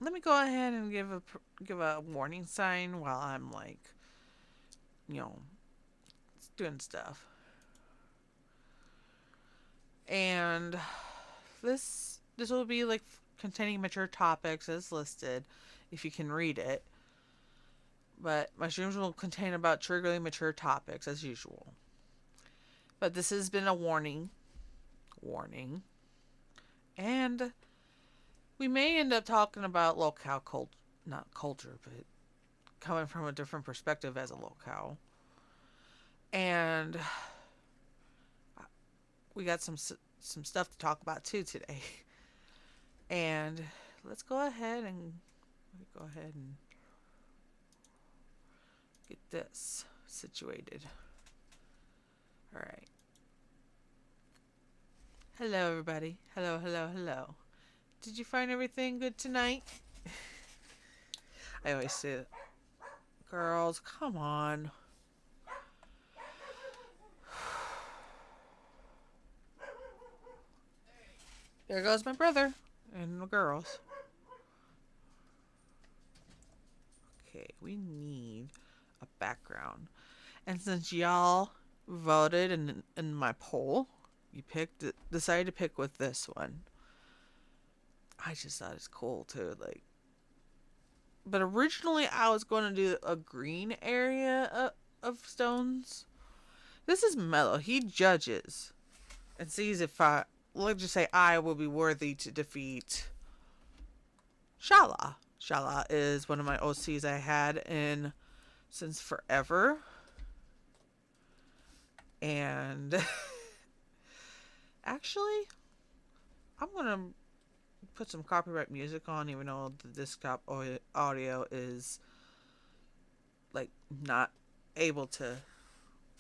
let me go ahead and give a warning sign while I'm like, you know, doing stuff. And this will be like containing mature topics as listed, if you can read it. But my streams will contain about triggerly mature topics as usual. But this has been a warning, and we may end up talking about locale cult, not culture, but coming from a different perspective as a locale. And we got some stuff to talk about too today. And let's go ahead and get this situated. All right. Hello, everybody. Hello, hello, hello. Did you find everything good tonight? I always say, girls, come on. There goes my brother and the girls. Okay, we need a background. And since y'all voted in my poll, you decided to pick with this one. I just thought it's cool too. Like, but originally I was going to do a green area of stones. This is Mellow. He judges and sees if let's just say I will be worthy to defeat Shala. Shala is one of my OCs I had in since forever. And actually, I'm going to put some copyright music on, even though the desktop audio is like not able to,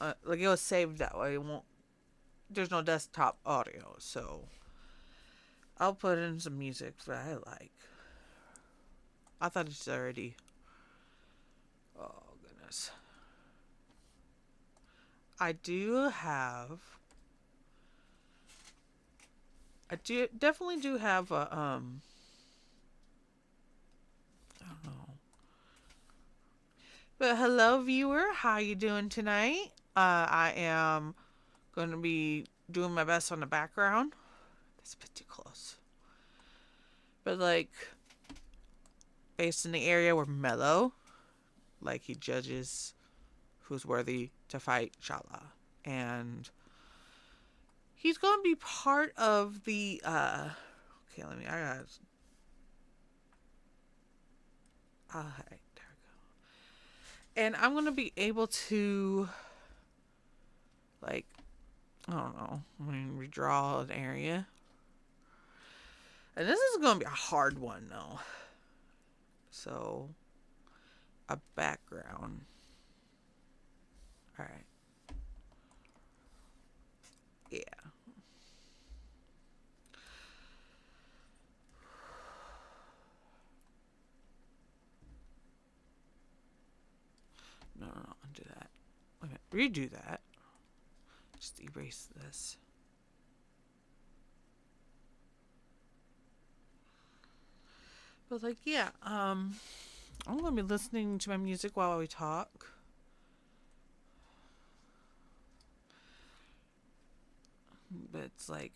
like it was saved that way. It won't, there's no desktop audio, so I'll put in some music that I like. I thought it's already, oh goodness. I do have, I do definitely do have a, I don't know. But hello, viewer. How you doing tonight? I am going to be doing my best on the background. That's a bit too close. But like, based in the area where Mellow, like he judges who's worthy to fight Shala, and he's going to be part of the. Okay, let me. I got. Alright, there we go. And I'm going to be able to, like, I don't know, redraw an area. And this is going to be a hard one, though. So, a background. Alright. Yeah. No, undo that. Wait a minute, redo that. Just erase this. But like, yeah, I'm gonna be listening to my music while we talk. But it's like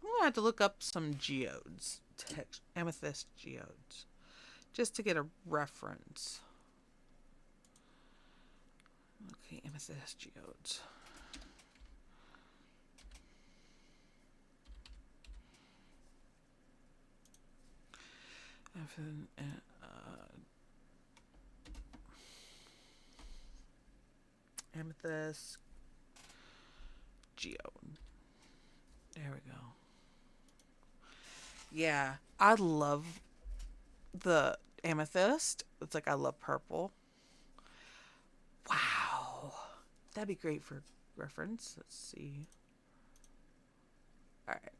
I'm gonna have to look up some geodes, amethyst geodes, just to get a reference. Okay, amethyst geodes. Amethyst geode. There we go. Yeah, I love the amethyst. It's like I love purple. Wow. That'd be great for reference. Let's see. Alright.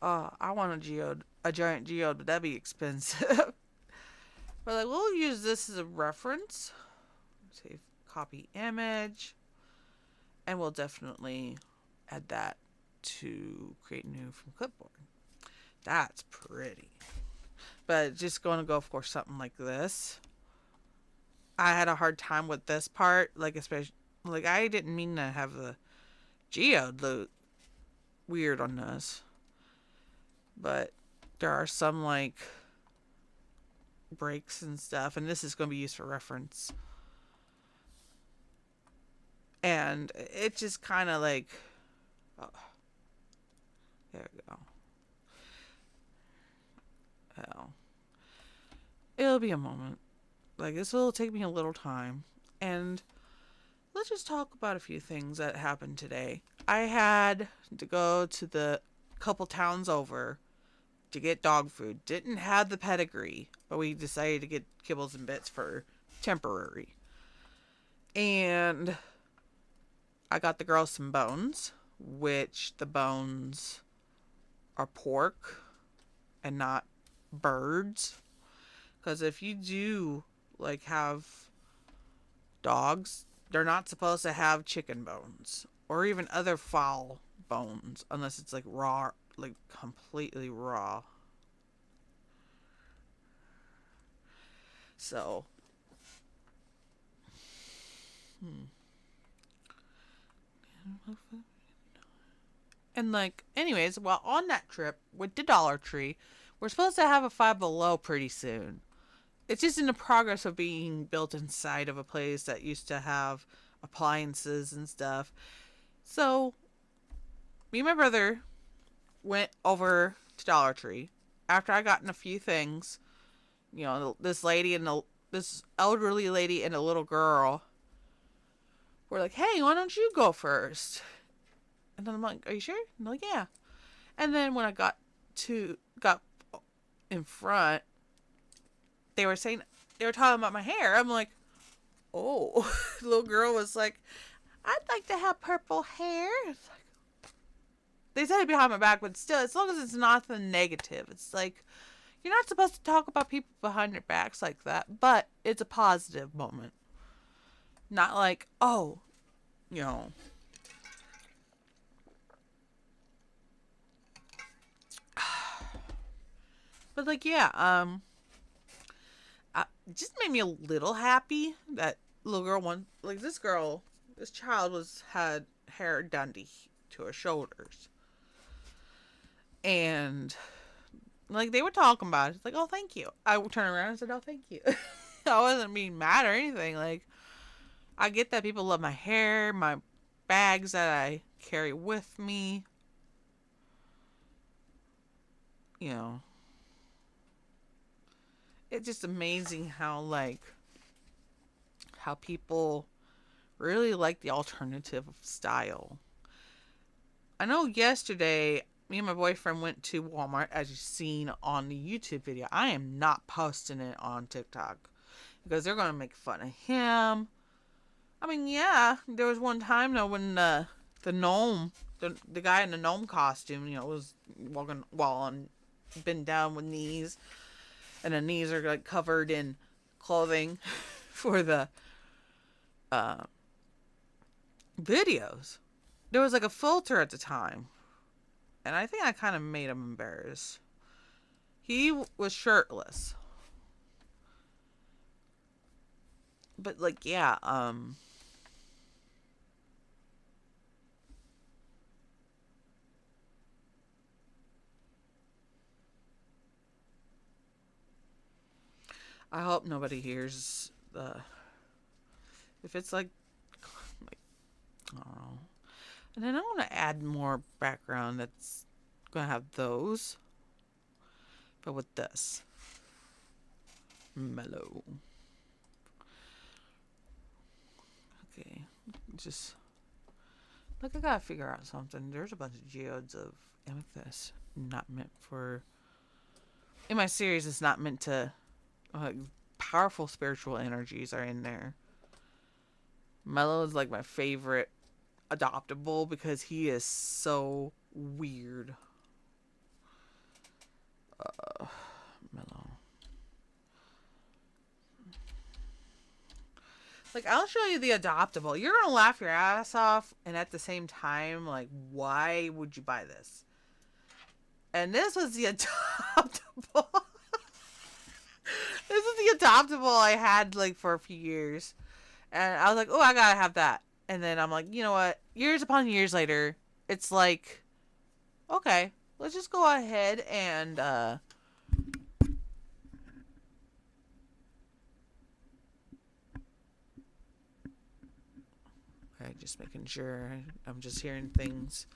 I want a giant geode, but that'd be expensive. But like, we'll use this as a reference. Save, copy image, and we'll definitely add that to create new from clipboard. That's pretty. But just going to go for something like this. I had a hard time with this part, like especially like I didn't mean to have the geode look weird on this, but there are some like breaks and stuff, and this is going to be used for reference. And it just kind of like, oh, there we go. Oh, it'll be a moment. Like this will take me a little time, and let's just talk about a few things that happened today. I had to go to the couple towns over to get dog food. Didn't have the pedigree, but we decided to get kibbles and bits for temporary. And I got the girls some bones, which the bones are pork and not birds. Because if you do like have dogs, they're not supposed to have chicken bones or even other fowl bones unless it's like raw, like completely raw. So, and like, anyways, while on that trip with the Dollar Tree, we're supposed to have a Five Below pretty soon. It's just in the progress of being built inside of a place that used to have appliances and stuff. So, me and my brother went over to Dollar Tree after I gotten a few things. You know, this lady and this elderly lady and a little girl were like, "Hey, why don't you go first?" And then I'm like, "Are you sure?" And I'm like, "Yeah." And then when I got in front, they were talking about my hair. I'm like, "Oh." The little girl was like, "I'd like to have purple hair." It's like, they said it behind my back, but still, as long as it's nothing negative, it's like you're not supposed to talk about people behind their backs like that. But it's a positive moment, not like, oh, you know. But like, yeah, it just made me a little happy that little girl this child had hair done to her shoulders, and like they were talking about it. It's like, oh, thank you. I would turn around and said, oh, thank you. I wasn't being mad or anything. Like, I get that people love my hair, my bags that I carry with me. You know, it's just amazing how people really like the alternative style. I know yesterday me and my boyfriend went to Walmart, as you've seen on the YouTube video. I am not posting it on TikTok because they're going to make fun of him. I mean, yeah, there was one time though when the gnome, the guy in the gnome costume, you know, was walking while on bent down with knees, and the knees are like covered in clothing for the videos. There was like a filter at the time, and I think I kind of made him embarrassed. He was shirtless, but like, yeah, I hope nobody hears the if it's like I don't know. And then I'm gonna add more background that's gonna have those, but with this mellow. Okay, just like I gotta figure out something. There's a bunch of geodes of amethyst not meant for. In my series, it's not meant to. Powerful spiritual energies are in there. Mellow is like my favorite adoptable because he is so weird. Mellow. Like, I'll show you the adoptable. You're gonna laugh your ass off, and at the same time, like, why would you buy this? And this was the adoptable. This is the adoptable I had like for a few years. And I was like, oh, I gotta have that. And then I'm like, you know what? Years upon years later, it's like, okay, let's just go ahead and okay, just making sure I'm just hearing things.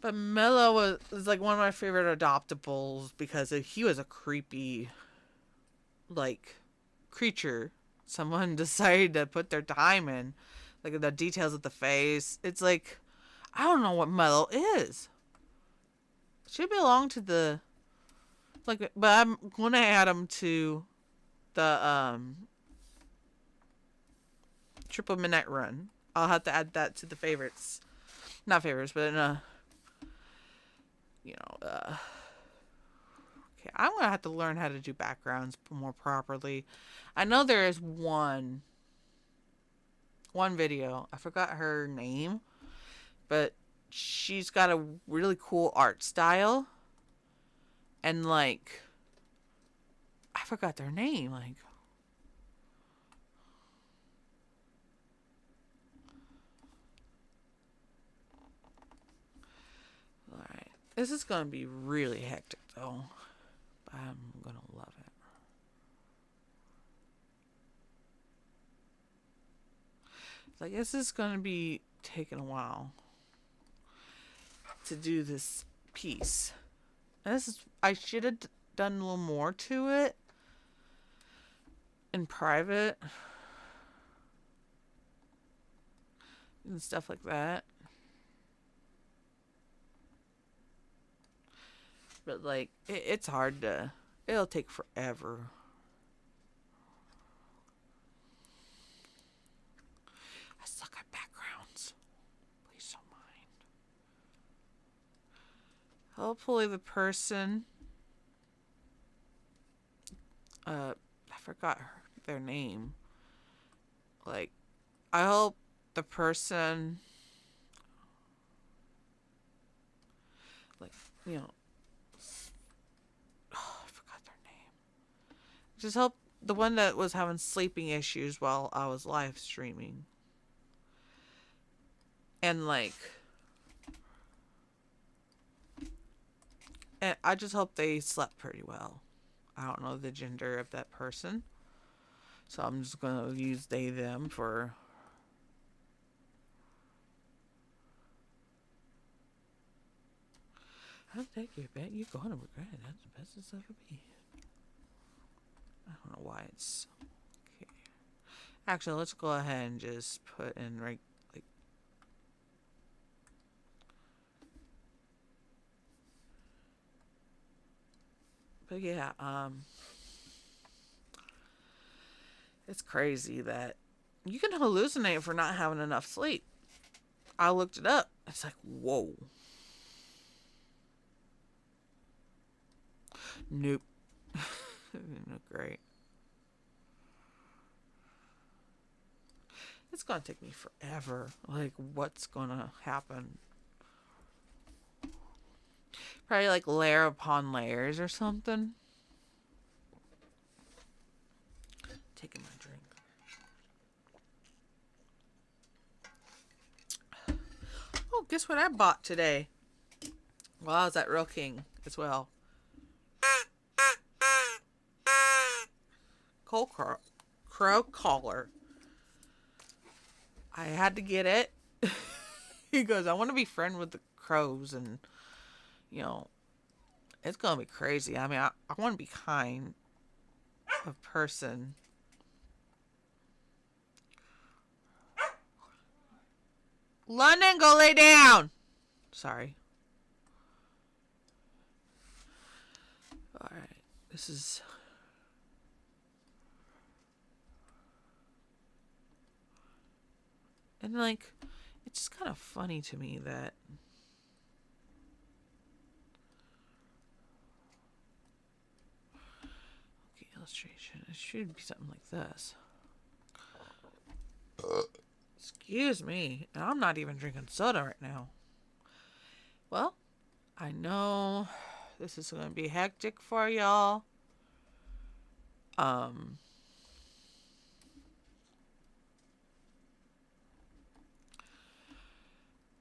But Mello was like one of my favorite adoptables because he was a creepy, like, creature. Someone decided to put their time in, like the details of the face. It's like, I don't know what Mello is. It should belong to the, like, but I'm gonna add him to the triple midnight run. I'll have to add that to the favorites, not favorites, but you know, okay, I'm gonna have to learn how to do backgrounds more properly. I know there is one video. I forgot her name, but she's got a really cool art style, and like, I forgot their name. Like, all right, this is gonna be really hectic though. I'm gonna love it. Like, this is gonna be taking a while to do this piece. And this is, I should have done a little more to it in private and stuff like that. But like, it's hard to, it'll take forever. I suck at backgrounds. Please don't mind. Hopefully the person, I forgot their name. Like, I hope the person, like, you know, oh, I forgot their name. Just hope the one that was having sleeping issues while I was live streaming. And like, and I just hope they slept pretty well. I don't know the gender of that person, so I'm just gonna use they them for. I'll take your bet. You're gonna regret it. That's the best it's ever been. I don't know why it's okay. Actually, let's go ahead and just put in right, like. But yeah, it's crazy that you can hallucinate for not having enough sleep. I looked it up. It's like, whoa. Nope. Great. It's gonna take me forever. Like, what's gonna happen? Probably like layer upon layers or something. Taking my drink. Oh, guess what I bought today? Well, I was at Real King as well. Crow collar. I had to get it. He goes, I want to be friends with the crows, and you know, it's gonna be crazy. I mean, I want to be kind of person. London, go lay down. Sorry. All right, this is. And like, it's just kind of funny to me that okay, illustration. It should be something like this. Excuse me. And I'm not even drinking soda right now. Well, I know this is going to be hectic for y'all. Um,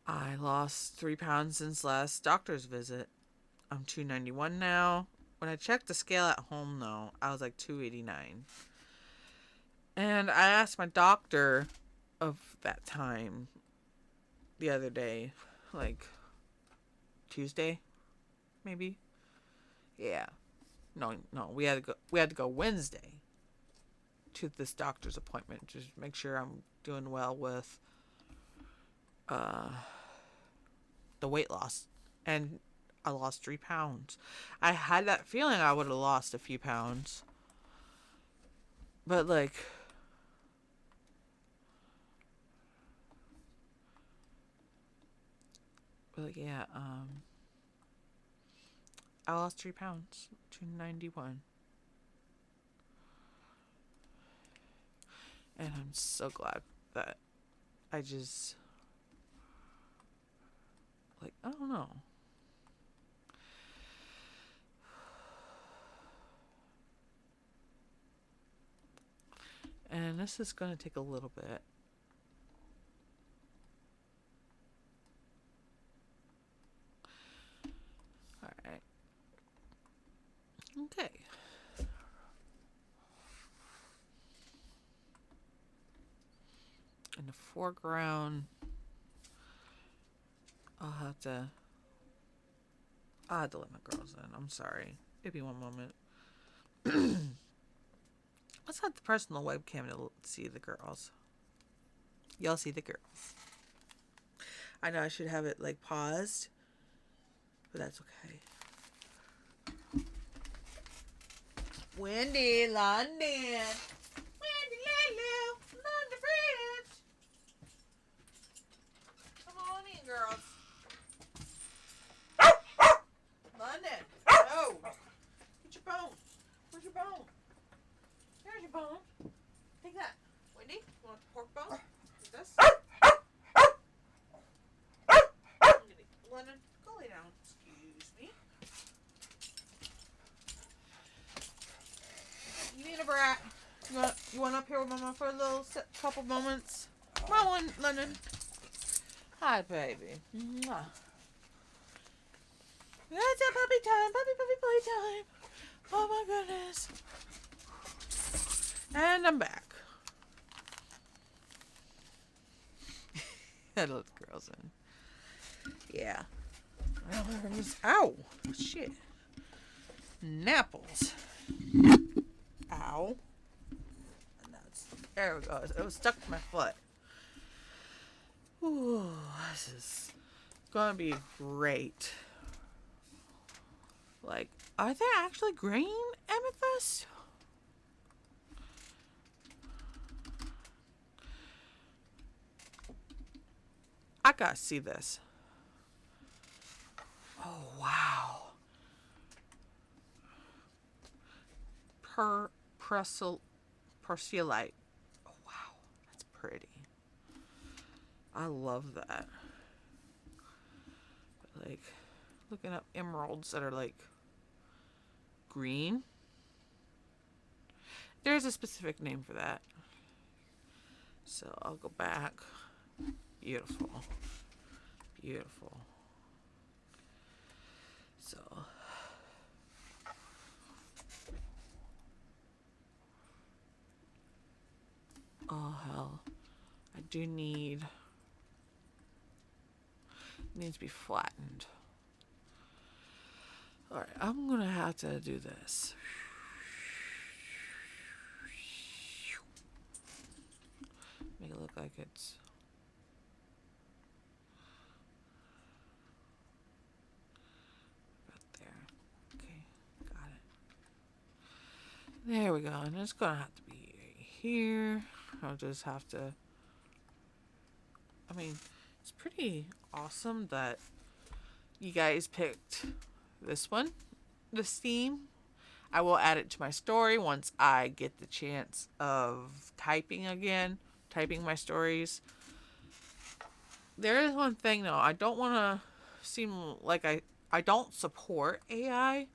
I lost 3 pounds since last doctor's visit. I'm 291 now. When I checked the scale at home, though, I was like 289. And I asked my doctor of that time the other day, like Tuesday, maybe. Yeah. No, no, we had to go. We had to go Wednesday to this doctor's appointment to make sure I'm doing well with uh, the weight loss. And I lost 3 pounds. I had that feeling I would have lost a few pounds, but yeah, I lost 3 pounds, 291, and I'm so glad that I just I don't know. And this is gonna take a little bit. All right. Okay. In the foreground, I'll have to. I had to let my girls in. I'm sorry. Give me one moment. Let's have the personal webcam to see the girls. Y'all see the girls. I know I should have it paused, but that's okay. Wendy, London. Wendy, Lulu, London Bridge. Come on in, girls. London, no. Get your bone. Where's your bone? There's your bone. Take that. Wendy, you want the pork bone? Take this. London, go lay down. Excuse me. You need a brat. You want up here with Mama for a little couple moments? Come on, London. Hi, baby. Mwah. It's a puppy time. Puppy play time. Oh my goodness. And I'm back. I let the girls in. Yeah. Ow. Shit. Napples. Ow. There we go. It was stuck to my foot. Ooh, this is gonna be great. Are they actually green amethyst? I gotta see this. Oh, wow. Persilite. Oh, wow. That's pretty. I love that. But looking up emeralds that are green. There's a specific name for that. So I'll go back. Beautiful. Beautiful. So. Oh, hell. I do need. It needs to be flattened. Alright, I'm going to have to do this. Make it look like it's. There we go. And it's going to have to be here. I'll just have to. I mean, it's pretty awesome that you guys picked this one, this theme. I will add it to my story once I get the chance of typing my stories. There is one thing though. I don't want to seem like I don't support AI.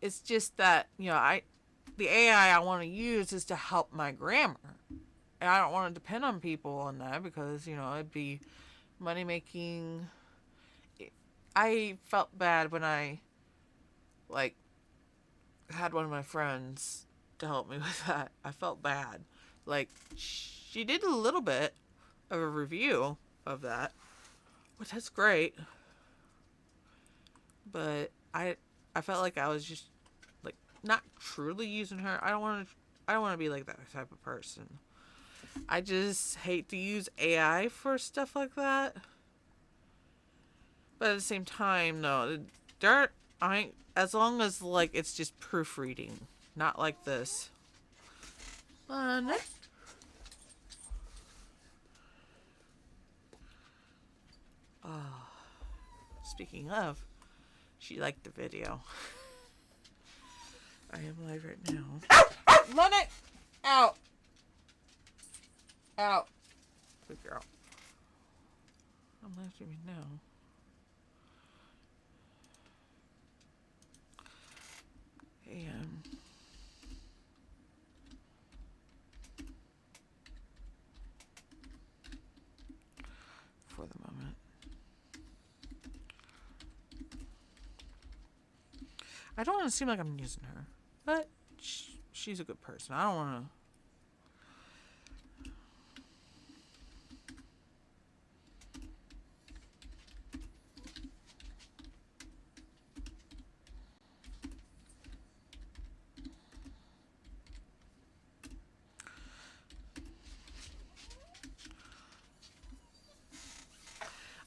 It's just that, the AI I want to use is to help my grammar. And I don't want to depend on people on that because, it'd be money making. I felt bad when I, like, had one of my friends to help me with that. I felt bad. Like, she did a little bit of a review of that, which that's great. But I felt like I was just, like, not truly using her. I don't want to be like that type of person. I just hate to use AI for stuff like that. But at the same time, no, there I as long as like it's just proofreading, not like this. Next. Oh, speaking of, she liked the video. I am live right now. Run it out, out. Good girl. I'm live streaming now. And for the moment, I don't want to seem like I'm using her, but she's a good person. I don't want to.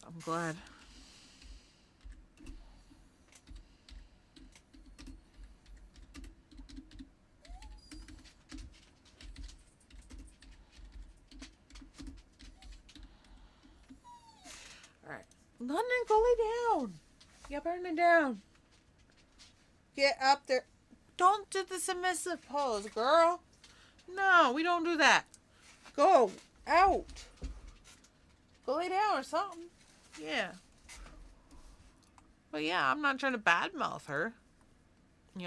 I'm glad. Alright. London, go lay down. Yeah, burn it down. Get up there. Don't do the submissive pose, girl. No, we don't do that. Go out. Go lay down or something. Yeah. But yeah, I'm not trying to badmouth her.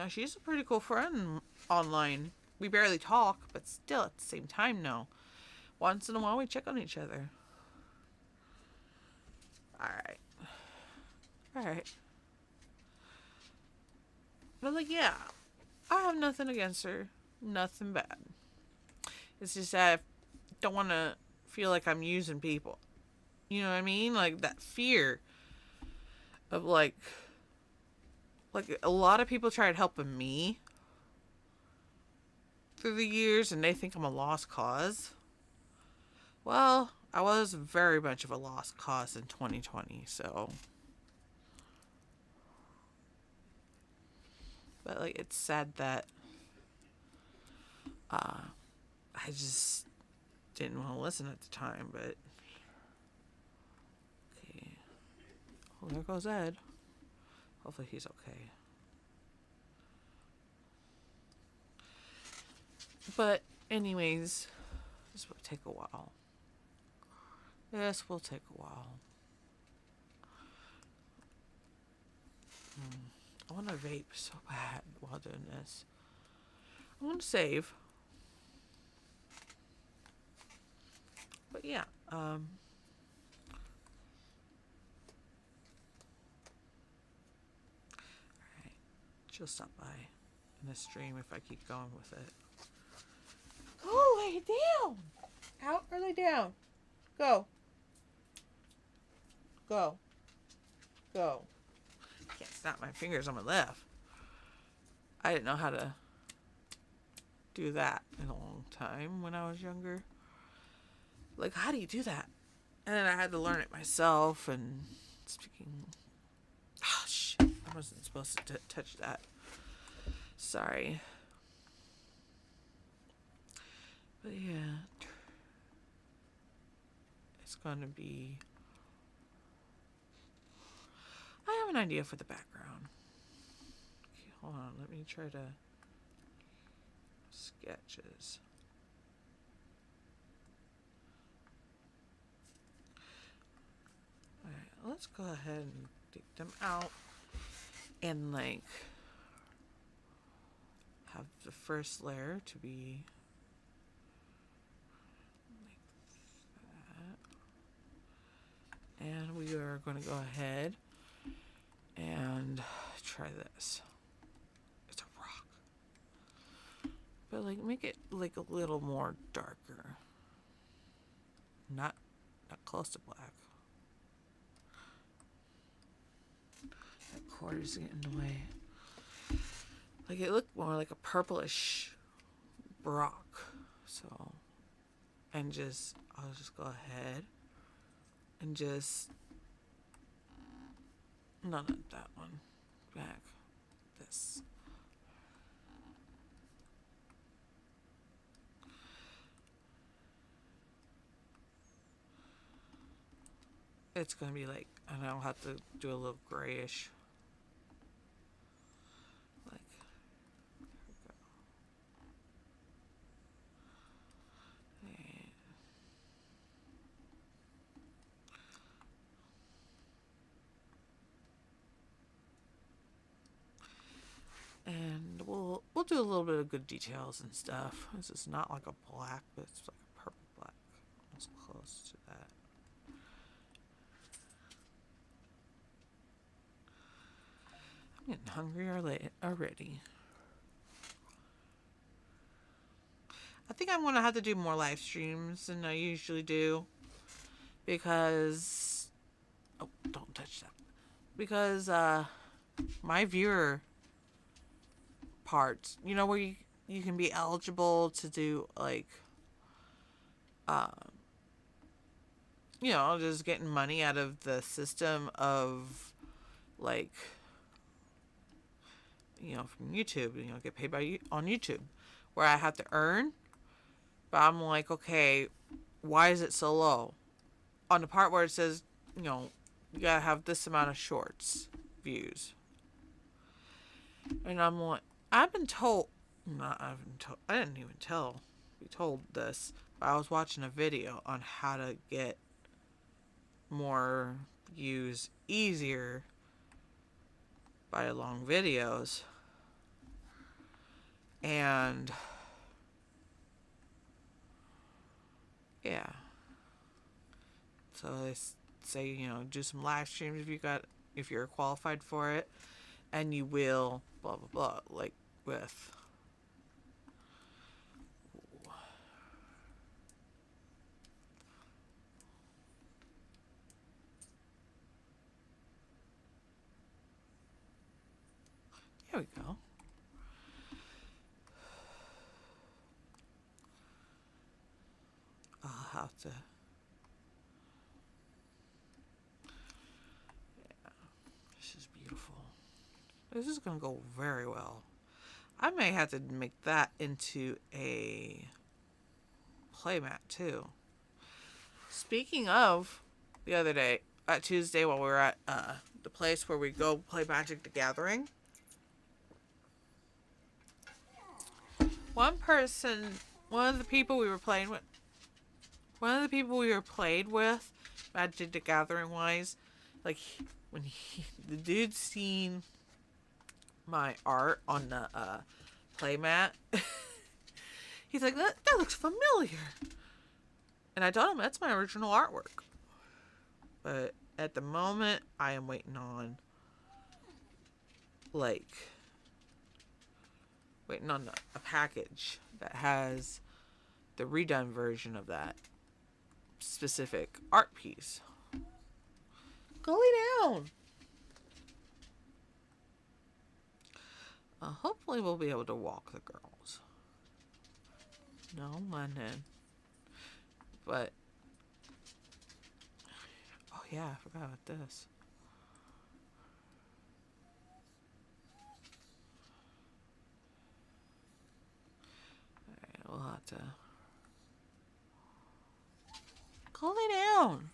She's a pretty cool friend online. We barely talk, but still at the same time, no. Once in a while, we check on each other. Alright. Alright. But, like, yeah. I have nothing against her. Nothing bad. It's just that I don't want to feel like I'm using people. You know what I mean? Like, that fear of, like a lot of people tried helping me through the years, and they think I'm a lost cause. Well, I was very much of a lost cause in 2020, so. But, like, it's sad that I just didn't want to listen at the time, but. Okay. Oh, there goes Ed. Hopefully he's okay. But, anyways, this will take a while. This will take a while. I want to vape so bad while doing this. I want to save. But yeah, alright. She'll stop by in the stream if I keep going with it. Go lay down! Out or lay down? Go. Go. Go. I can't snap my fingers on my left. I didn't know how to do that in a long time when I was younger. Like, how do you do that? And then I had to learn it myself. And speaking, oh shit, I wasn't supposed to touch that. Sorry. But yeah, it's gonna be. I have an idea for the background. Okay, hold on. Let me try to sketches. Alright, let's go ahead and take them out and like have the first layer to be like that. And we are going to go ahead and try this. It's a rock. But like make it like a little more darker. Not close to black. That cord is getting in the way. Like it looked more like a purplish rock. So, and I'll just go ahead and just, no, not that one. Back. This. It's going to be like, and I'll have to do a little grayish. Like, there we go. And we'll do a little bit of good details and stuff. This is not like a black, but it's like a purple black. Almost close to that. I'm getting hungry already. I think I'm gonna have to do more live streams than I usually do, because don't touch that. Because my viewer parts, you know, where you can be eligible to do like you know, just getting money out of the system of like, you know, from YouTube, you know, get paid on YouTube, where I have to earn. But I'm like, okay, why is it so low? On the part where it says, you know, you gotta have this amount of shorts views. And I'm like, I've been told, I didn't even be told this, but I was watching a video on how to get more views easier by long videos. And yeah. So they say, you know, do some live streams if you're qualified for it, and you will blah blah blah, like with there we go. I'll have to, yeah, this is beautiful. This is gonna go very well. I may have to make that into a playmat too. Speaking of, the other day, Tuesday, while we were at the place where we go play Magic the Gathering, one of the people we were playing with, Magic the Gathering wise, like the dude seen my art on the playmat, he's like, that looks familiar. And I told him that's my original artwork. But at the moment, I am waiting on a package that has the redone version of that specific art piece. Go lay down. Hopefully we'll be able to walk the girls. No, London. But, oh yeah, I forgot about this. Alright, we'll have to go lay down.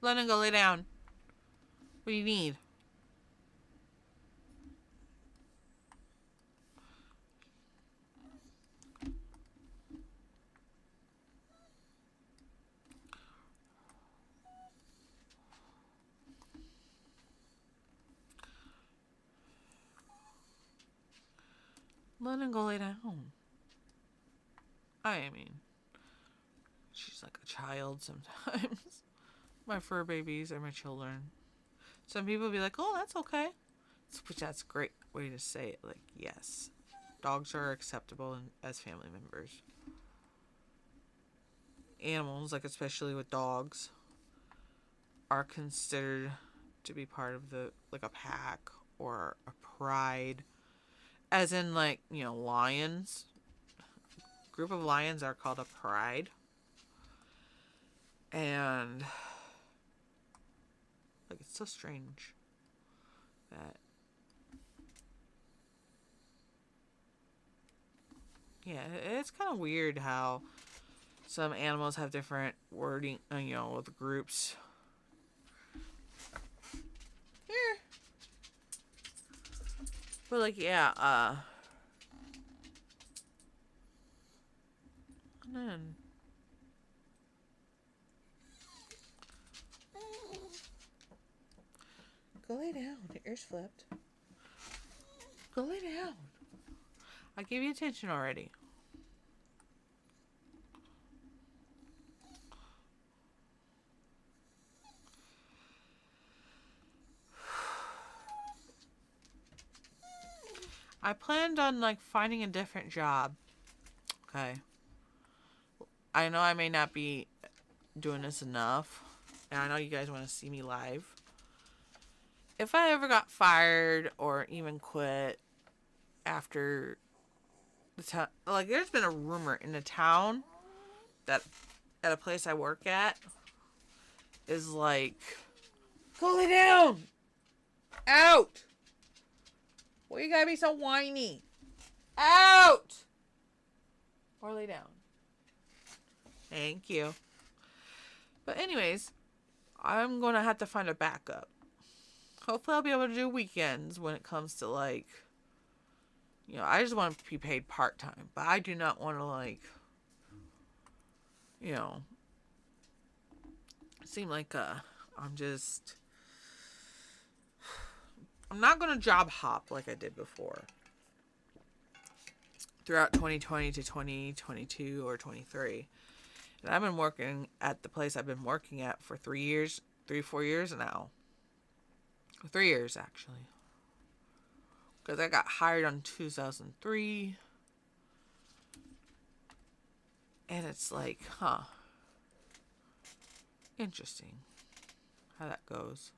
London, go lay down. What do you need? Let him go lay down. I mean, she's like a child sometimes. My fur babies are my children. Some people be like, oh, that's okay. Which that's a great way to say it. Like, yes, dogs are acceptable as family members. Animals, like especially with dogs, are considered to be part of the like a pack or a pride. As in like, lions. Group of lions are called a pride. And like it's so strange that it's kind of weird how some animals have different wording, with groups. Yeah. But like, yeah, and then go lay down. Your ears flipped. Go lay down. I gave you attention already. I planned on like finding a different job. Okay. I know I may not be doing this enough. And I know you guys want to see me live. If I ever got fired or even quit after the town, like there's been a rumor in the town that at a place I work at is like, go lay down, out. Why you gotta be so whiny? Out or lay down. Thank you. But anyways, I'm gonna have to find a backup. Hopefully I'll be able to do weekends when it comes to like, I just want to be paid part-time. But I do not want to like, seem like I'm not going to job hop like I did before. Throughout 2020 to 2022 or 23. And I've been working at the place I've been working at for 4 years now. 3 years, actually. Because I got hired on 2003. And it's like, interesting how that goes.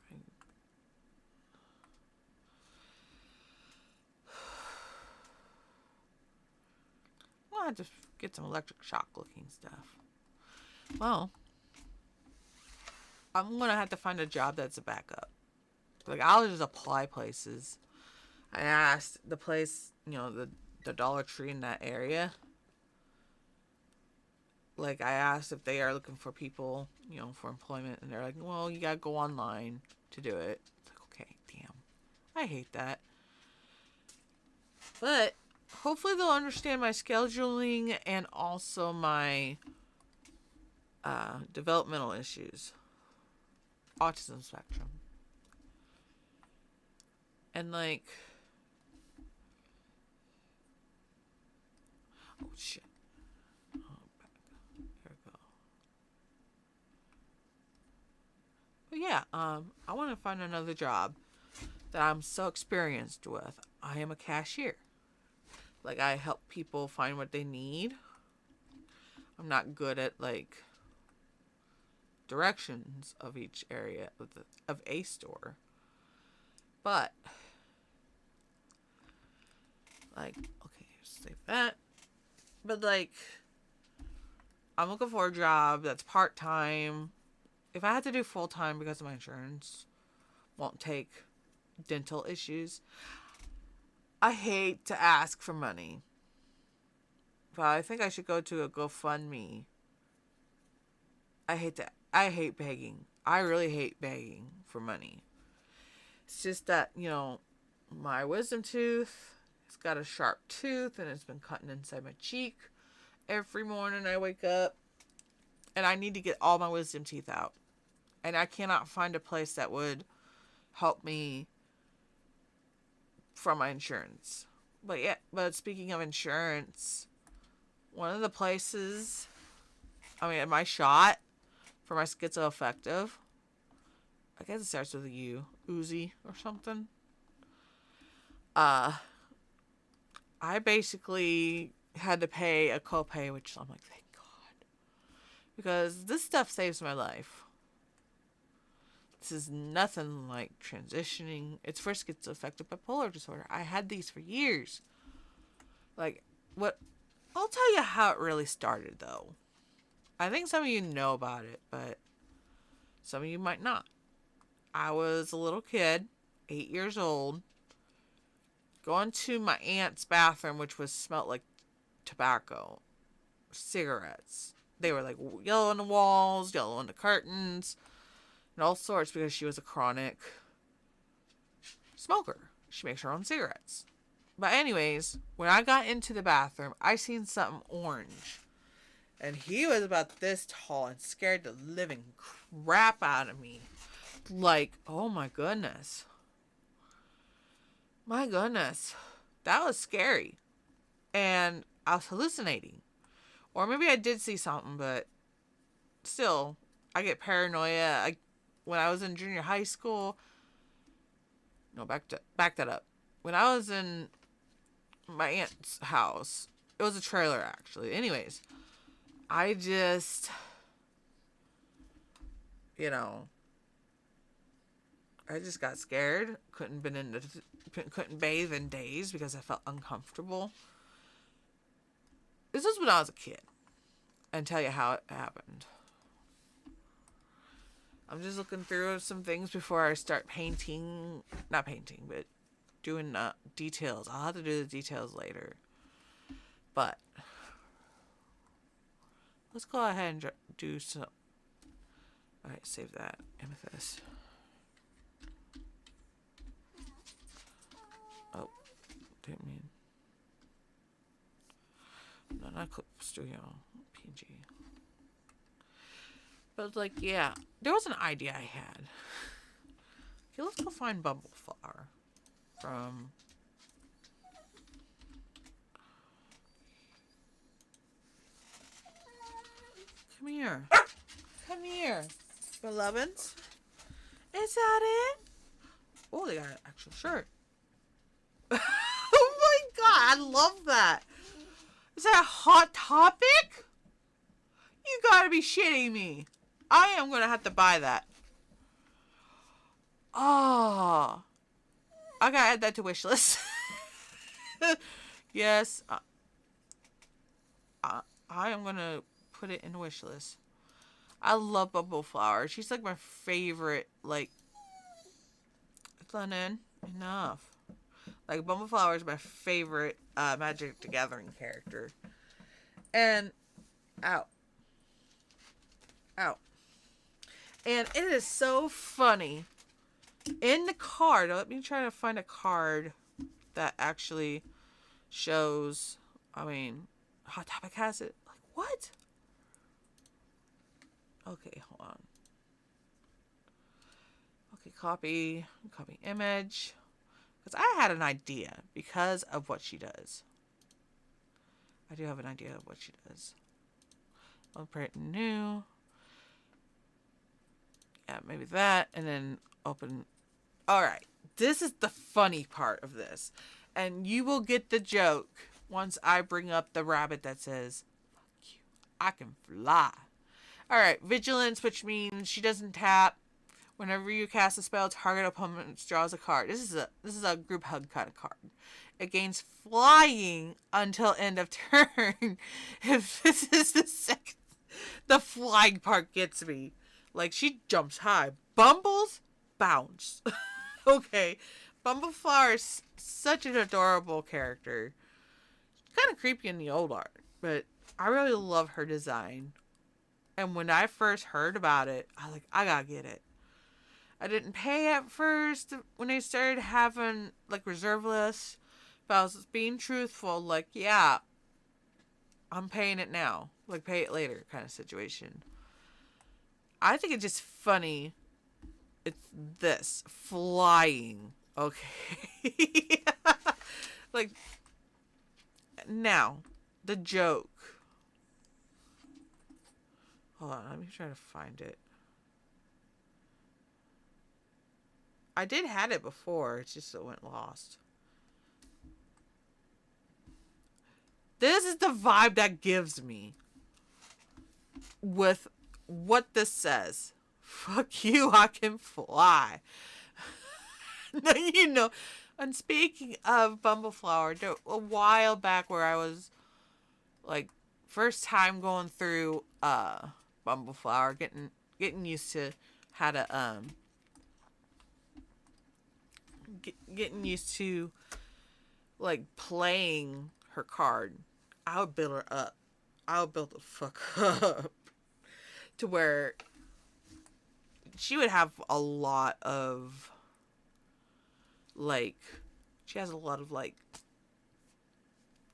Right. Well, I just get some electric shock looking stuff. Well, I'm going to have to find a job that's a backup. Like, I'll just apply places. I asked the place, the Dollar Tree in that area. Like, I asked if they are looking for people, for employment. And they're like, well, you got to go online to do it. It's like, okay, damn. I hate that. But hopefully they'll understand my scheduling and also my developmental issues. Autism spectrum. And like, oh shit. Oh, back. There we go. But yeah, I want to find another job that I'm so experienced with. I am a cashier. Like, I help people find what they need. I'm not good at like directions of each area of a store. But like, okay, save that. But like, I'm looking for a job that's part-time. If I had to do full-time because of my insurance, won't take dental issues. I hate to ask for money. But I think I should go to a GoFundMe. I hate begging. I really hate begging for money. It's just that, my wisdom tooth, it's got a sharp tooth and it's been cutting inside my cheek. Every morning I wake up and I need to get all my wisdom teeth out. And I cannot find a place that would help me from my insurance. But yeah, but speaking of insurance, one of the places, my shot for my schizoaffective, I guess it starts with a U, Uzi or something. Uh, I basically had to pay a copay, which I'm like, thank God, because this stuff saves my life. This is nothing like transitioning. It's for schizoaffective bipolar disorder. I had these for years. Like, what? I'll tell you how it really started, though. I think some of you know about it, but some of you might not. I was a little kid, 8 years old, going to my aunt's bathroom, which smelled like tobacco, cigarettes. They were like yellow on the walls, yellow on the curtains, and all sorts, because she was a chronic smoker. She makes her own cigarettes. But anyways, when I got into the bathroom, I seen something orange. And he was about this tall and scared the living crap out of me. Like, oh my goodness. My goodness. That was scary. And I was hallucinating. Or maybe I did see something, but still, I get paranoia. When I was in junior high school, no, back that up. When I was in my aunt's house, it was a trailer actually. Anyways, I just, I just got scared. Couldn't bathe in days because I felt uncomfortable. This was when I was a kid. And tell you how it happened. I'm just looking through some things before I start painting. Not painting, but doing details. I'll have to do the details later. But let's go ahead and do some. Alright, save that. Amethyst. Oh, didn't mean. No, not Clip Studio. PG. But, yeah. There was an idea I had. Okay, let's go find Bumbleflower. From... Come here. Come here. Beloveds. Is that it? Oh, they got an actual shirt. Oh my God, I love that. Is that a Hot Topic? You gotta be shitting me. I am gonna have to buy that. Oh, I gotta add that to wishlist. Yes, I am gonna put it in the wishlist. I love Bumbleflower. She's like my favorite. Lennon, enough. Bumbleflower is my favorite Magic the Gathering character. And out. And it is so funny. In the card, let me try to find a card that actually shows. Hot Topic has it. What? Okay, hold on. Okay, copy image. Because I had an idea because of what she does. I do have an idea of what she does. I'll print new. Yeah, maybe that. And then open. Alright. This is the funny part of this. And you will get the joke once I bring up the rabbit that says, "Fuck you, I can fly." Alright, vigilance, which means she doesn't tap. Whenever you cast a spell, target opponent draws a card. This is a group hug kind of card. It gains flying until end of turn. If this is the flying part gets me. She jumps high. Bumbles bounce. Okay. Bumbleflower is such an adorable character. Kind of creepy in the old art, but I really love her design. And when I first heard about it, I was like, I gotta get it. I didn't pay at first when they started having reserve lists, but I was being truthful. Yeah, I'm paying it now. Pay it later kind of situation. I think it's just funny. It's this flying. Okay. Like, now, the joke. Hold on, let me try to find it. I did had it before, it's just it went lost. This is the vibe that gives me with what this says. Fuck you, I can fly. No, you know. And speaking of Bumbleflower, a while back where I was like first time going through Bumbleflower, getting used to how to getting used to like playing her card. I would build her up. I would build the fuck up to where she would have a lot of like she has a lot of like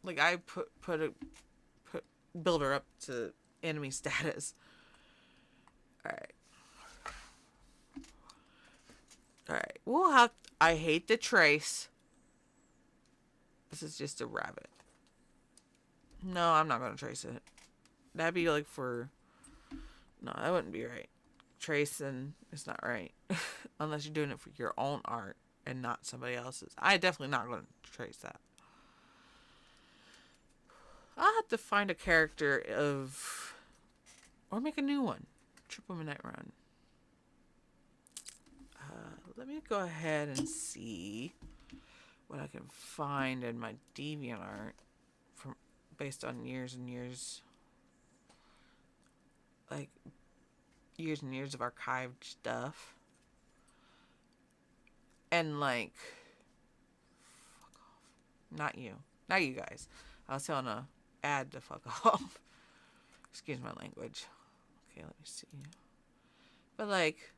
I build her up to enemy status. Alright. Alright. We'll have I hate the trace. This is just a rabbit. No, I'm not gonna trace it. That'd be like for no, that wouldn't be right. Tracing is not right. Unless you're doing it for your own art and not somebody else's. I definitely not going to trace that. I'll have to find a character of... Or make a new one. Triple Midnight Run. Let me go ahead and see what I can find in my DeviantArt from based on years and years. Like, years and years of archived stuff. And like, fuck off. Not you. Not you guys. I was telling a ad to fuck off. Excuse my language. Okay, let me see. But like,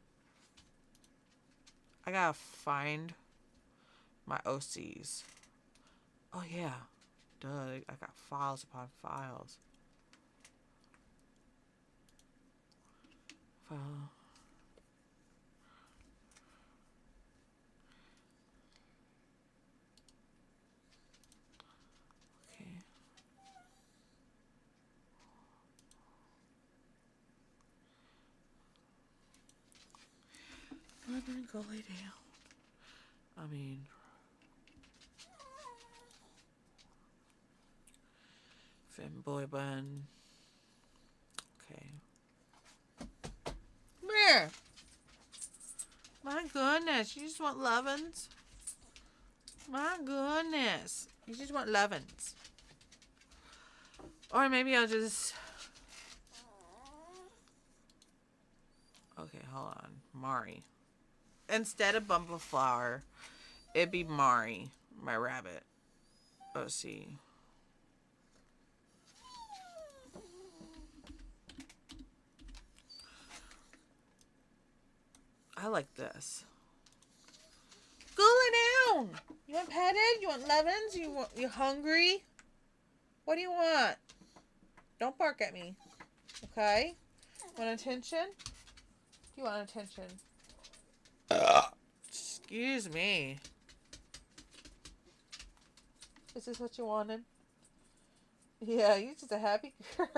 I gotta find my OCs. Oh yeah. Duh, I got files upon files. File. I'm gonna go lay down. I mean, Femboy Bun. Okay. Come here. My goodness, you just want lovin's? My goodness. You just want lovin's. Or maybe I'll just... Okay, hold on. Mari. Instead of Bumbleflower, it'd be Mari, my rabbit. OC. I like this. Go lay down. You want petted? You want lovin's? You hungry? What do you want? Don't bark at me. Okay? Want attention? Do you want attention? Excuse me. Is this what you wanted? Yeah, you're just a happy girl.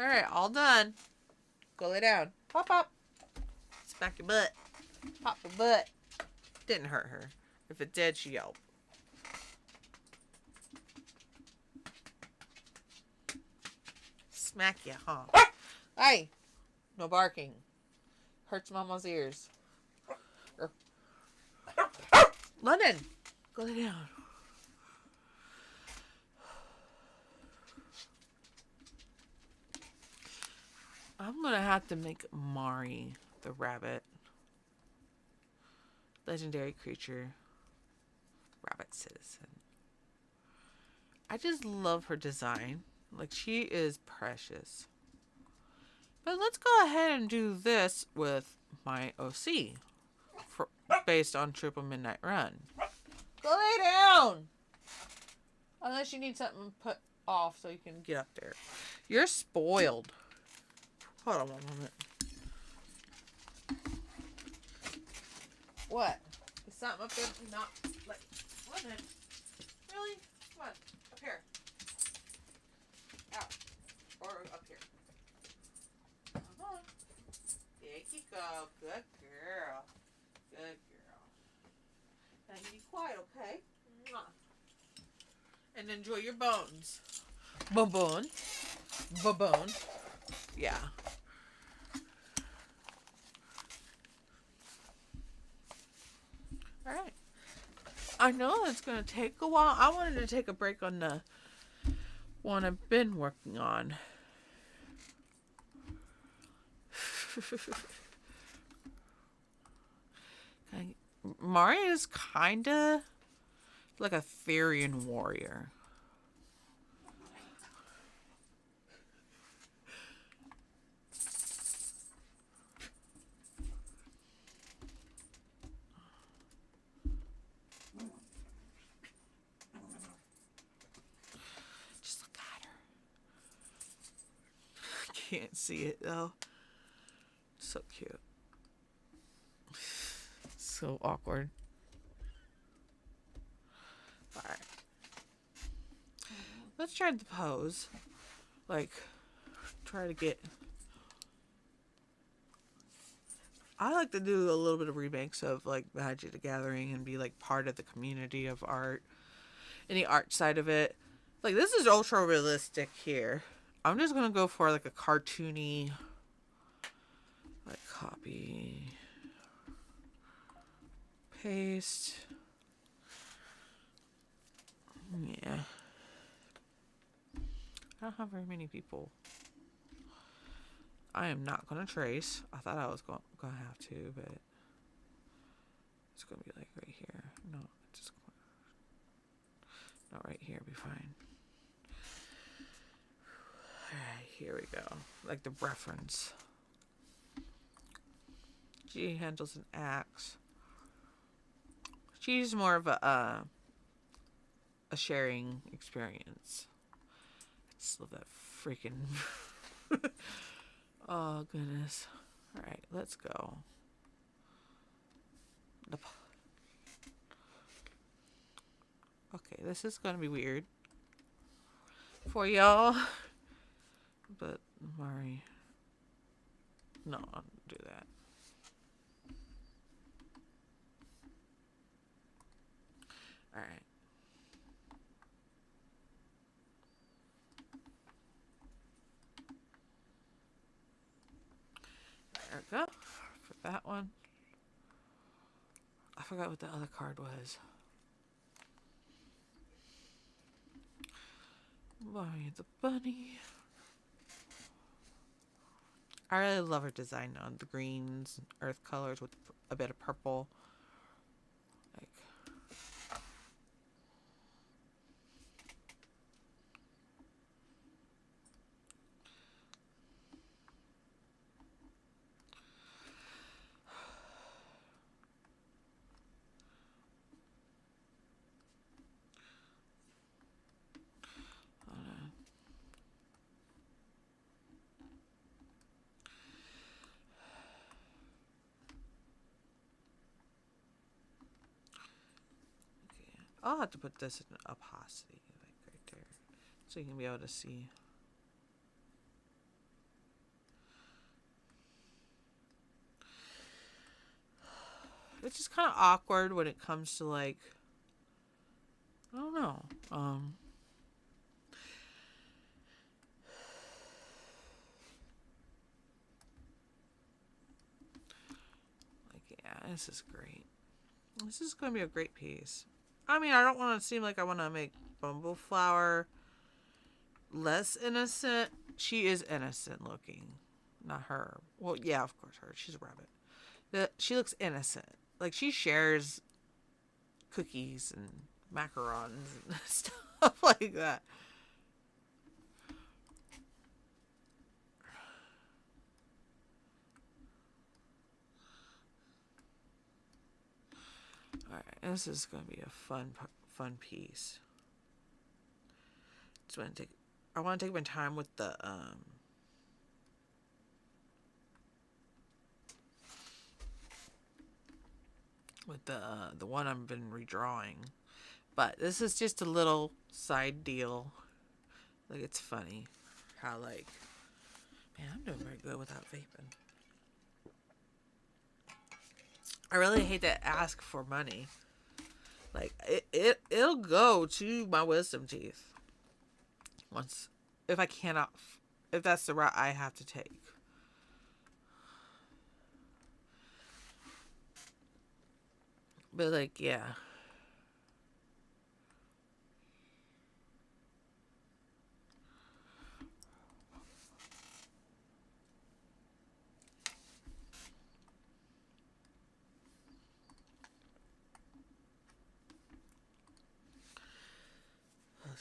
Alright, all done. Go lay down. Pop up. Smack your butt. Pop your butt. Didn't hurt her. If it did, she yelped. Smack you, huh? Hey! No barking. Hurts Mama's ears. London! Go lay down. I'm gonna have to make Mari the rabbit. Legendary creature. Rabbit citizen. I just love her design. Like, she is precious. But let's go ahead and do this with my OC. Based on Triple Midnight Run. Go lay down! Unless you need something put off so you can get up there. You're spoiled. Hold on one moment. What? Is something up there not like what? Really? Come on, up here. Out. Or up here. Come on. There you go. Good girl. Good girl. Now you be quiet, okay? Mwah. And enjoy your bones. Bone. Bone. Yeah. Alright. I know it's going to take a while. I wanted to take a break on the one I've been working on. Mari is kind of like a Therian warrior. Just look at her. Can't see it though. So cute. So awkward. Alright. Let's try the pose. Like, try to get... I like to do a little bit of remakes of, like, Magic the Gathering and be, like, part of the community of art. Any art side of it. Like, this is ultra realistic here. I'm just gonna go for, like, a cartoony... Like, copy... Paste... Yeah. I don't have very many people. I am not going to trace. I thought I was going to have to, but it's going to be like right here. No, just not right here. Be fine. Alright, here we go. Like the reference. She handles an axe. She's more of a sharing experience. I just love that freaking... Oh, goodness. Alright, let's go. Okay, this is going to be weird for y'all. But, Mari... No, I'll do that. Alright. There we go. For that one. I forgot what the other card was. Mari the bunny. I really love her design on the greens, earth colors with a bit of purple. Like, I'll have to put this in opacity, like right there, so you can be able to see. It's just kind of awkward when it comes to like, I don't know. Like, yeah, this is great. This is going to be a great piece. I mean, I don't want to seem like I want to make Bumbleflower less innocent. She is innocent looking. Not her. Well, yeah, of course her. She's a rabbit. She looks innocent. Like, she shares cookies and macarons and stuff like that. Alright, this is going to be a fun piece. I want to take my time with the, with the one I've been redrawing. But this is just a little side deal. Like, it's funny how, like, man, I'm doing very good without vaping. I really hate to ask for money. Like, it'll go to my wisdom teeth once, if I cannot, if that's the route I have to take. But, like, yeah.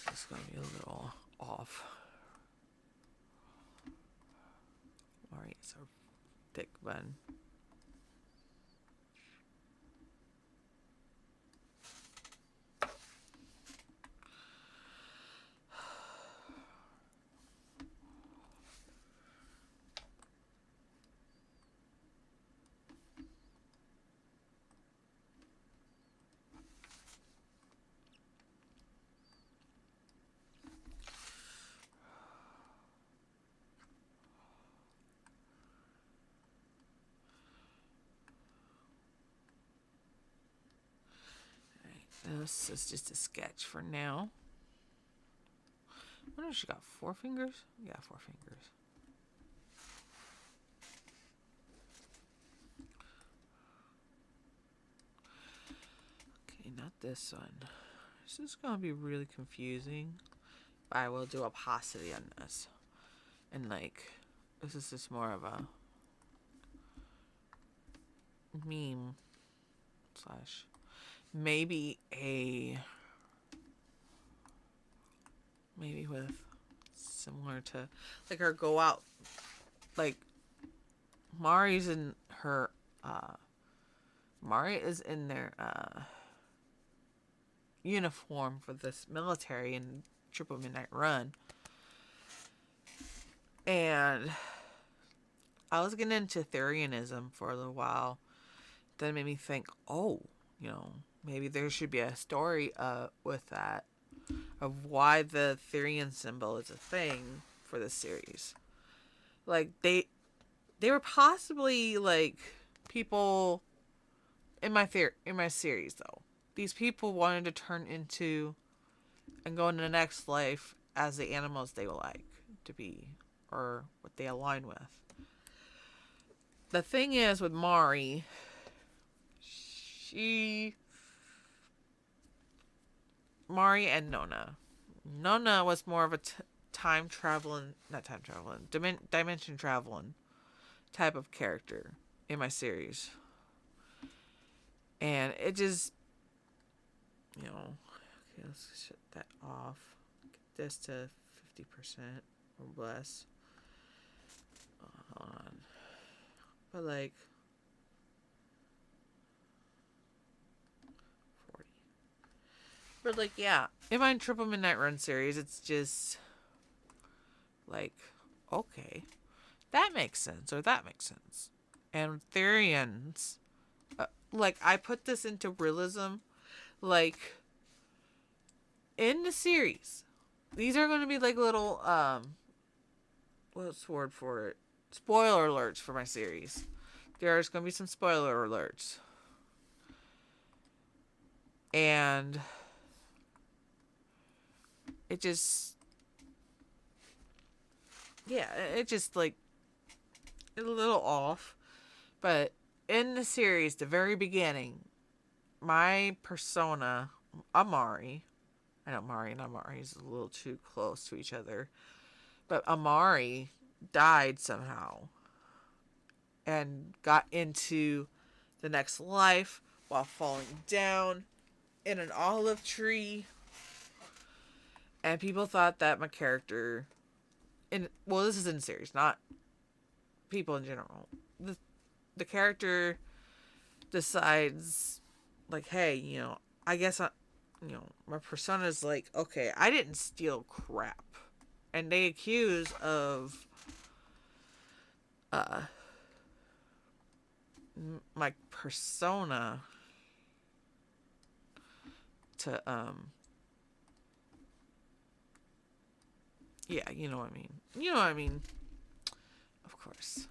This is going to be a little off. Alright, so thick bun. This is just a sketch for now. I wonder if she got 4 fingers? Yeah, 4 fingers. Okay, not this one. This is going to be really confusing. But I will do opacity on this. And, like, this is just more of a meme slash maybe with similar to like her go out, like Mari's in her Mari is in their uniform for this military in Triple Midnight Run, and I was getting into Therianism for a little while. Then it made me think, oh, you know, maybe there should be a story with that, of why the Therian symbol is a thing for this series. Like, they were possibly, like, people in my series, though. These people wanted to turn into and go into the next life as the animals they would like to be, or what they align with. The thing is with Mari, Mari and Nona. Nona was more of a dimension traveling type of character in my series. And it just, you know, okay, let's shut that off. Get this to 50% or less. Hold on. But like, but like, yeah, in my Triple Midnight Run series, it's just like, okay, that makes sense, or that makes sense. And Therians, like, I put this into realism, like, in the series, these are going to be like little, what's the word for it? Spoiler alerts for my series. There's going to be some spoiler alerts. And it just, yeah, it just, like, a little off. But in the series, the very beginning, my persona, Amari, I know Mari and Amari is a little too close to each other, but Amari died somehow and got into the next life while falling down in an olive tree. And people thought that my character, well, this is in series, not people in general. The character decides, like, hey, you know, I guess my persona is like, okay, I didn't steal crap, and they accuse of my persona to yeah, you know what I mean. You know what I mean. Of course.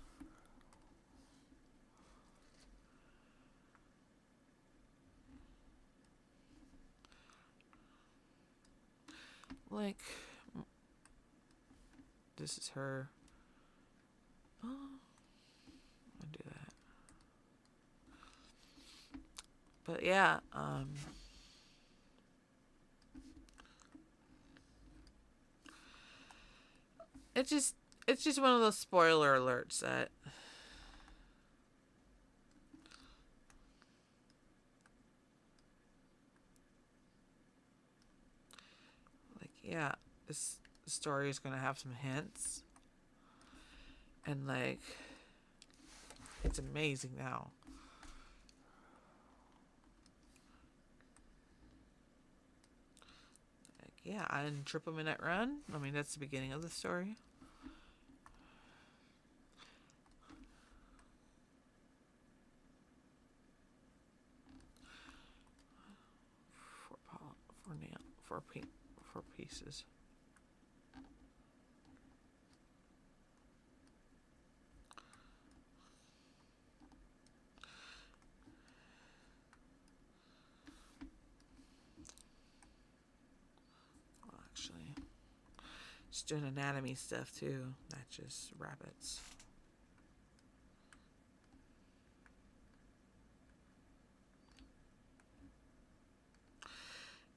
Like, this is her. Oh, I'll do that. But yeah, it just it's just one of those spoiler alerts that like yeah, this story is gonna have some hints and like it's amazing now. Like yeah, I didn't trip a minute run. I mean that's the beginning of the story. Four nail four pieces. Well, actually, just doing anatomy stuff too, not just rabbits.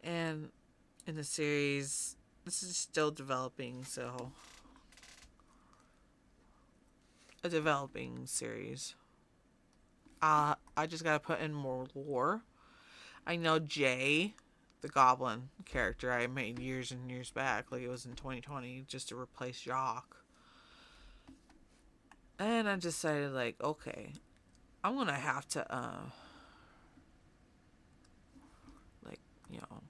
And in the series, this is still developing, so a developing series. I just gotta put in more lore. I know Jay, the goblin character I made years and years back, like it was in 2020, just to replace Jock. And I decided, like, okay, I'm gonna have to, like, you know,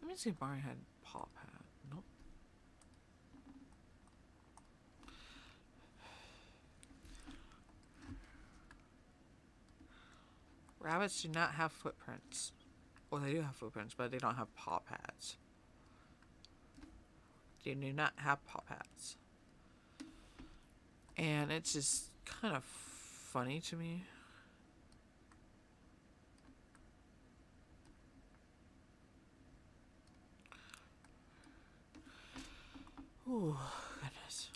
let me see if Barney had paw pad. Nope. Rabbits do not have footprints. Well, they do have footprints, but they don't have paw pads. They do not have paw pads. And it's just kind of funny to me. Ooh, goodness.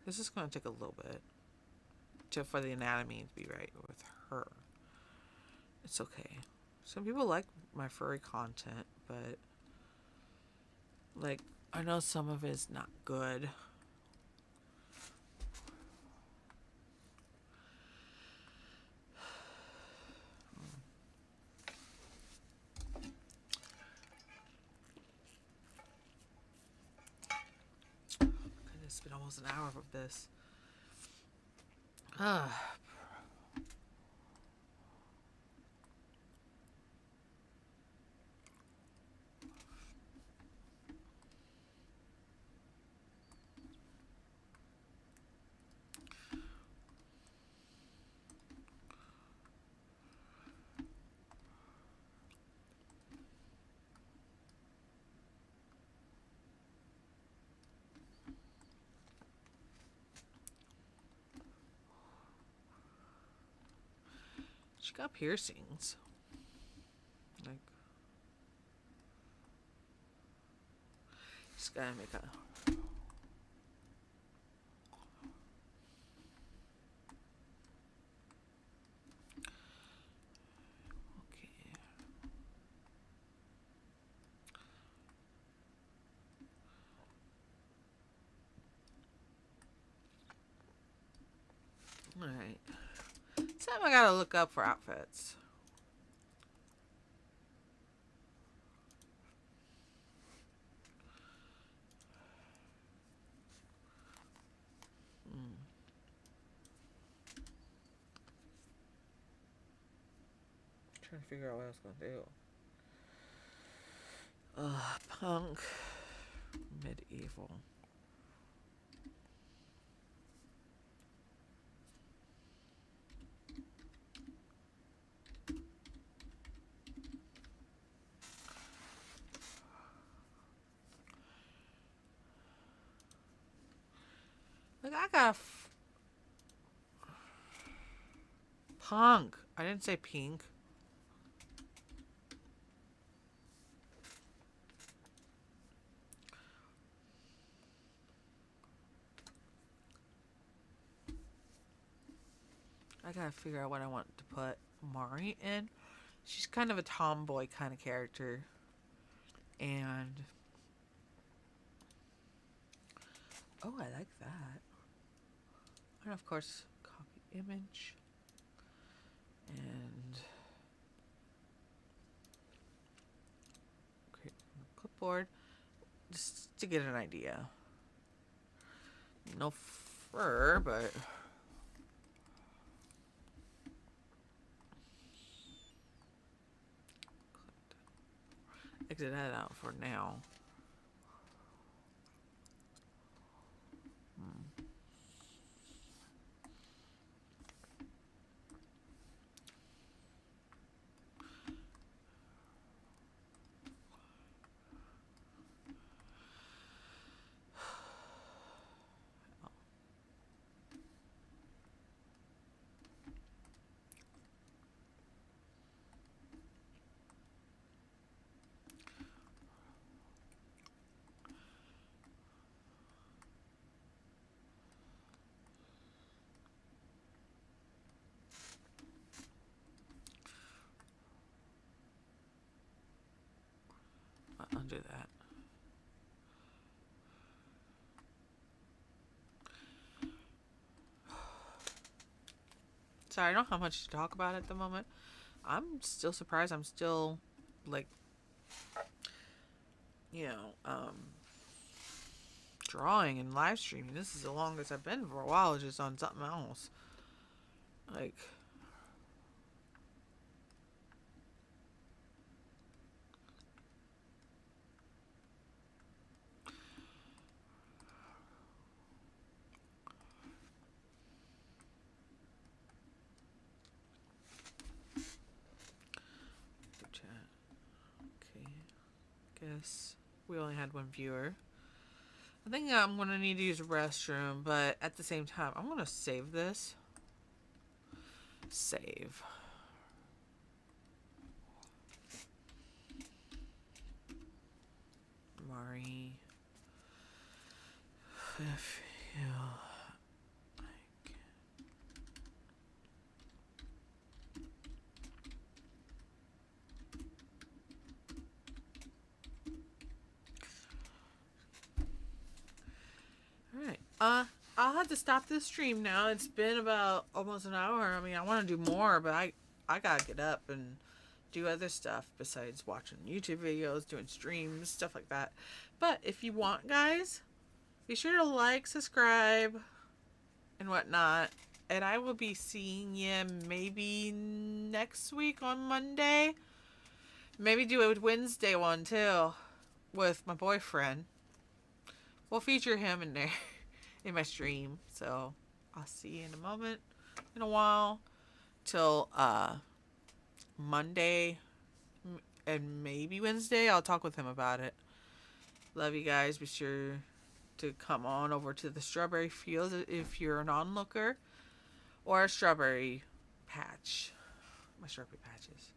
This is going to take a little bit for the anatomy to be right with her. It's okay. Some people like my furry content, but like I know some of it is not good. Goodness, it's been almost an hour of this. Ah. She got piercings. Like, just gotta make a. Okay. Alright. Time I gotta look up for outfits. trying to figure out what I was gonna do. Punk. Medieval. Look, I got punk. I didn't say pink. I gotta figure out what I want to put Mari in. She's kind of a tomboy kind of character. And oh, I like that. And of course, copy image. And create a clipboard. Just to get an idea. No fur, but exit that out for now. Undo that. Sorry, I don't have much to talk about at the moment. I'm still surprised. I'm still, like, drawing and live streaming. This is the longest I've been for a while, just on something else. Like, chat. Okay. Guess we only had one viewer. I think I'm going to need to use a restroom, but at the same time, I'm going to save this. Save. Mari. If you like. Alright. I'll have to stop this stream now. It's been about almost an hour. I mean, I want to do more, but I gotta get up and do other stuff besides watching YouTube videos, doing streams, stuff like that. But if you want, guys, be sure to like, subscribe, and whatnot. And I will be seeing you maybe next week on Monday. Maybe do a Wednesday one too with my boyfriend. We'll feature him in there in my stream. So I'll see you in a moment, in a while, till Monday and maybe Wednesday. I'll talk with him about it. Love you guys. Be sure to come on over to the strawberry field if you're an onlooker, or a strawberry patch. My strawberry patches.